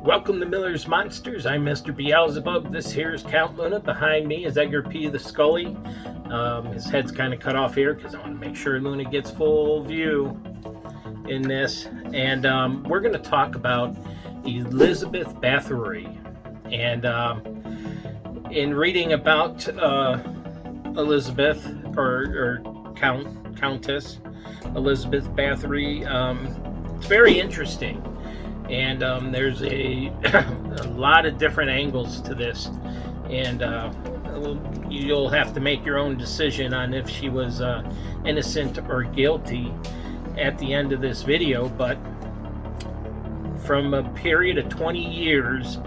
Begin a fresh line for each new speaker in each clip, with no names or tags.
Welcome to Miller's Monsters. I'm Mr. Beelzebub. This here's Count Luna. Behind me is Edgar P. the Scully. His head's kind of cut off here because I want to make sure Luna gets full view in this. And we're going to talk about Elizabeth Bathory. And in reading about Elizabeth or Countess Elizabeth Bathory, it's very interesting. And there's a lot of different angles to this, and you'll have to make your own decision on if she was innocent or guilty at the end of this video. But from a period of 20 years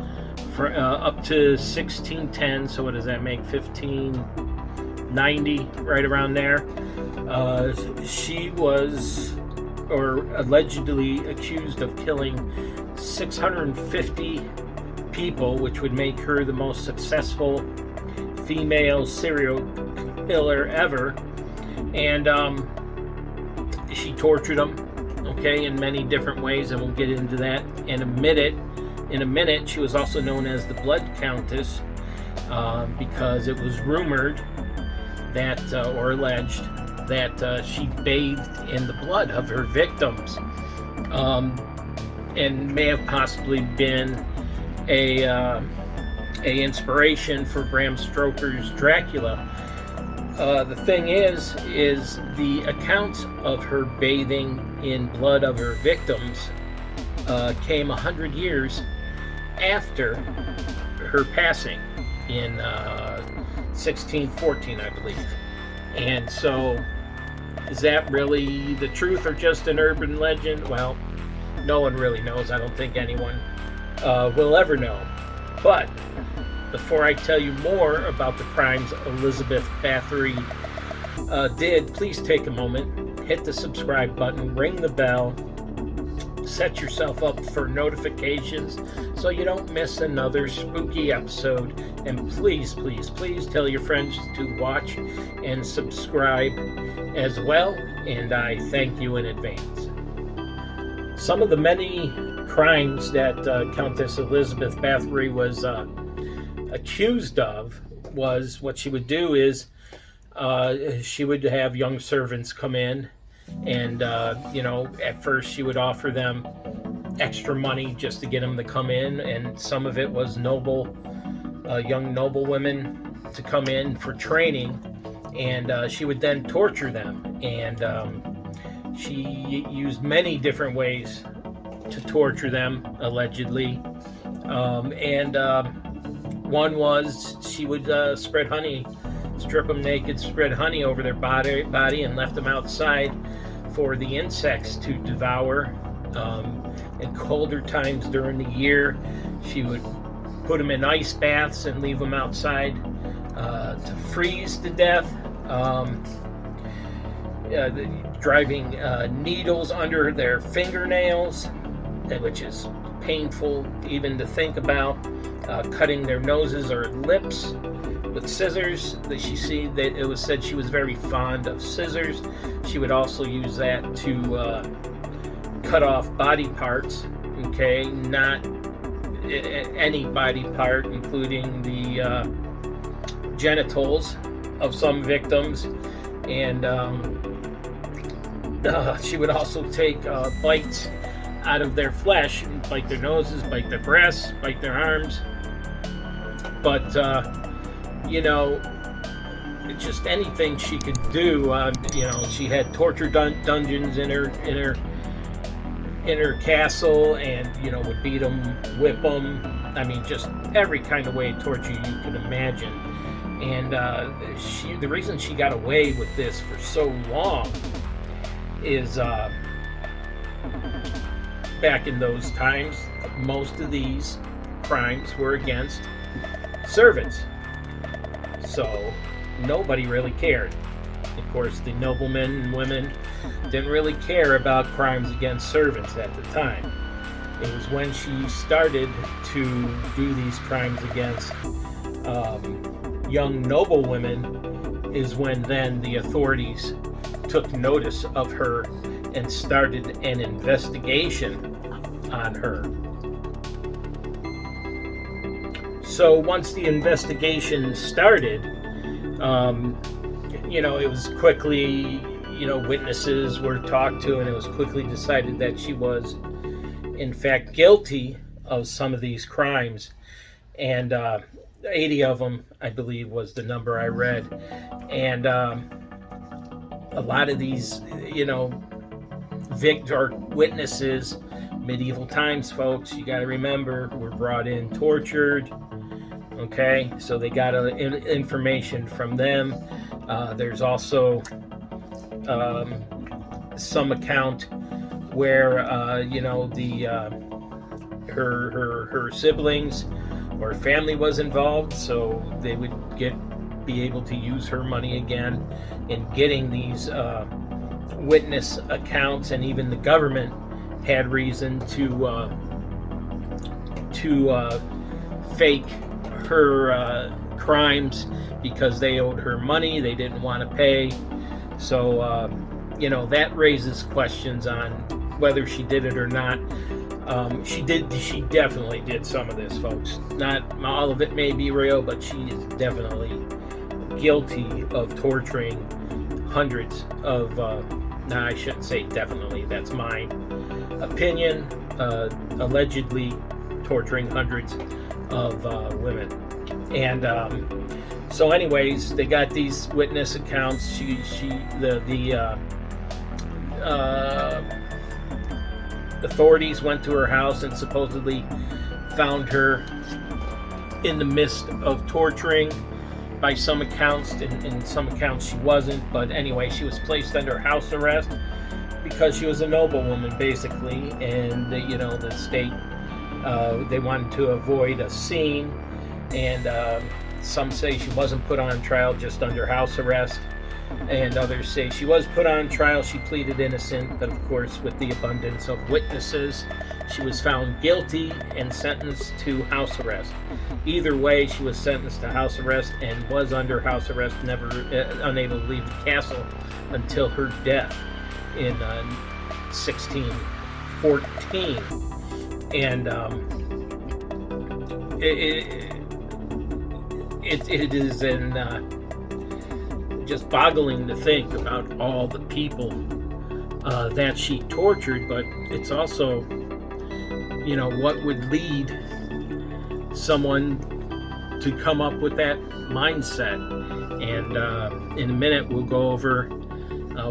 up to 1610, so what does that make, 1590, right around there, she was allegedly accused of killing 650 people, which would make her the most successful female serial killer ever. And she tortured them, in many different ways, and we'll get into that in a minute. She was also known as the Blood Countess because it was rumored that, or alleged, that she bathed in the blood of her victims, and may have possibly been a inspiration for Bram Stoker's Dracula. The thing is the accounts of her bathing in blood of her victims came 100 years after her passing in 1614, I believe. And so, is that really the truth or just an urban legend? Well, no one really knows. I don't think anyone will ever know. But before I tell you more about the crimes Elizabeth Bathory did, please take a moment, hit the subscribe button, ring the bell, set yourself up for notifications so you don't miss another spooky episode. And please, please, please tell your friends to watch and subscribe as well, and I thank you in advance. Some of the many crimes that Countess Elizabeth Bathory was accused of was, what she would do is she would have young servants come in, and at first she would offer them extra money just to get them to come in, and some of it was young noble women to come in for training, and she would then torture them. And she used many different ways to torture them, allegedly. One was she would spread honey, strip them naked, spread honey over their body, and left them outside for the insects to devour. In colder times during the year, she would put them in ice baths and leave them outside to freeze to death. Driving needles under their fingernails, which is painful even to think about. Cutting their noses or lips with scissors. It was said she was very fond of scissors. She would also use that to cut off body parts, not any body part, including the genitals of some victims. And she would also take bites out of their flesh, bite their noses, bite their breasts, bite their arms. But just anything she could do. She had torture dungeons in her castle, and would beat them, whip them. I mean, just every kind of way of torture you could imagine. And the reason she got away with this for so long is back in those times, most of these crimes were against servants, so nobody really cared. Of course, the noblemen and women didn't really care about crimes against servants at the time. It was when she started to do these crimes against young noble women is when then the authorities took notice of her and started an investigation on her. So once the investigation started, it was quickly, witnesses were talked to, and it was quickly decided that she was, in fact, guilty of some of these crimes. And 80 of them, I believe, was the number I read. And a lot of these, witnesses, medieval times, folks, you got to remember, were brought in tortured. Okay, so they got information from them. There's also some account where her siblings or family was involved, so they would be able to use her money again in getting these witness accounts, and even the government had reason to fake her crimes because they owed her money. They didn't want to pay. So that raises questions on whether she did it or not. She definitely did some of this, folks. Not all of it may be real, but she is definitely guilty of torturing hundreds of I shouldn't say definitely, that's my opinion, allegedly torturing hundreds of women. And so anyways, they got these witness accounts. The authorities went to her house and supposedly found her in the midst of torturing. By some accounts, in some accounts she wasn't, but anyway, she was placed under house arrest because she was a noblewoman, basically, and the state, they wanted to avoid a scene, and some say she wasn't put on trial, just under house arrest, and others say she was put on trial, she pleaded innocent, but of course with the abundance of witnesses, she was found guilty and sentenced to house arrest. Either way, she was sentenced to house arrest and was under house arrest, never unable to leave the castle until her death in 1614. And it is just boggling to think about all the people that she tortured, but it's also, what would lead someone to come up with that mindset. And in a minute, we'll go over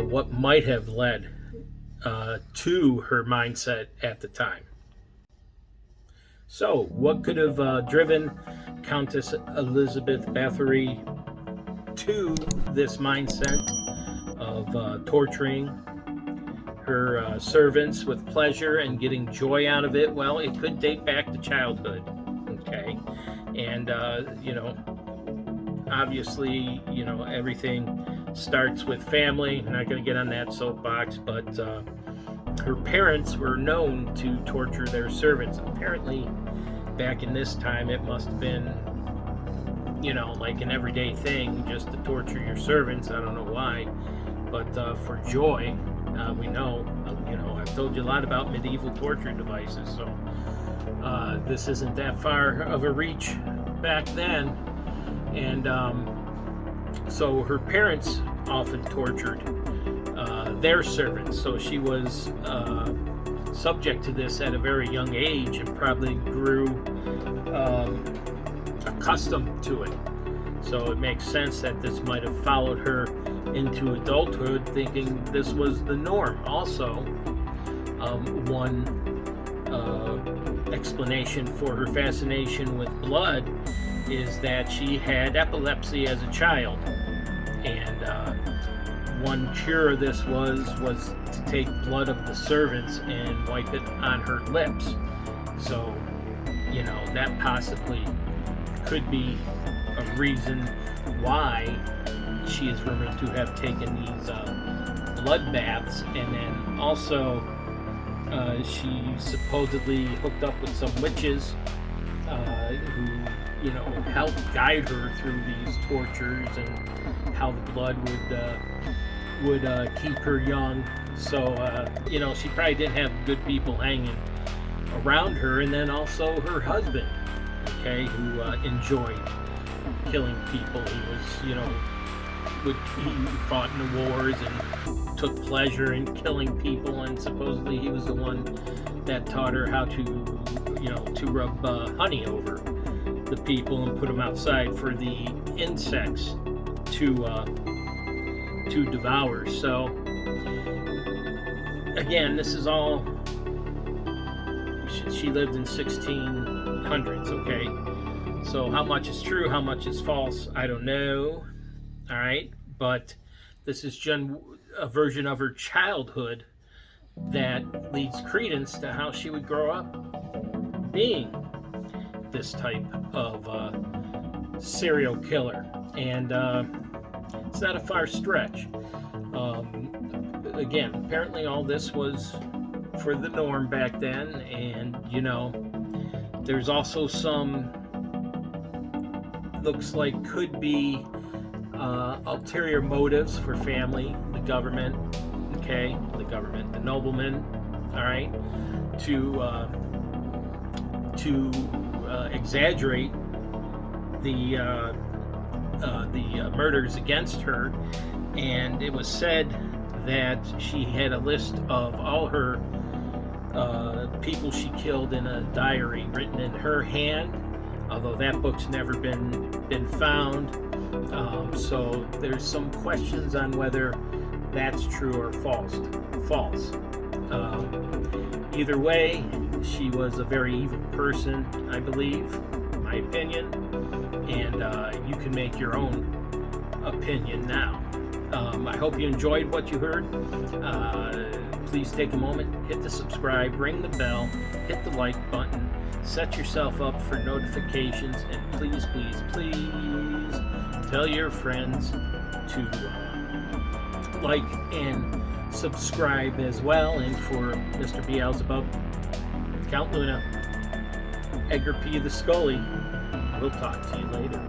what might have led to her mindset at the time. So, what could have driven Countess Elizabeth Bathory to this mindset of torturing her servants with pleasure and getting joy out of it? Well, it could date back to childhood, okay? And, obviously, everything starts with family. I'm not going to get on that soapbox, but her parents were known to torture their servants. Apparently, back in this time, it must have been, like an everyday thing just to torture your servants. I don't know why, but for joy, we know, I've told you a lot about medieval torture devices, so this isn't that far of a reach back then. And so her parents often tortured their servants, so she was subject to this at a very young age and probably grew accustomed to it. So it makes sense that this might have followed her into adulthood, thinking this was the norm. Also, one explanation for her fascination with blood is that she had epilepsy as a child, and one cure of this was to take blood of the servants and wipe it on her lips. So, that possibly could be a reason why she is rumored to have taken these blood baths. And then also she supposedly hooked up with some witches who helped guide her through these tortures and how the blood would keep her young. So she probably didn't have good people hanging around her. And then also her husband, okay, who enjoyed killing people. He was, he fought in the wars and took pleasure in killing people, and supposedly he was the one that taught her how to rub honey over the people and put them outside for the insects to devour. So again, this is all, she lived in 1600s, okay? So how much is true, how much is false, I don't know. All right, but this is a version of her childhood that leads credence to how she would grow up being this type of serial killer. And it's not a far stretch. Again, apparently all this was for the norm back then, and there's also some, looks like could be ulterior motives for family, the government, okay, the noblemen, all right, to exaggerate the murders against her. And it was said that she had a list of all her people she killed in a diary written in her hand, although that book's never been found. So there's some questions on whether that's true or false. Either way, she was a very evil person, I believe, in my opinion, and you can make your own opinion now. I hope you enjoyed what you heard. Please take a moment, hit the subscribe, ring the bell, hit the like button, set yourself up for notifications, and please tell your friends to like and subscribe as well. And for Mr. Beelzebub, Count Luna, Edgar P. the Scully, we'll talk to you later.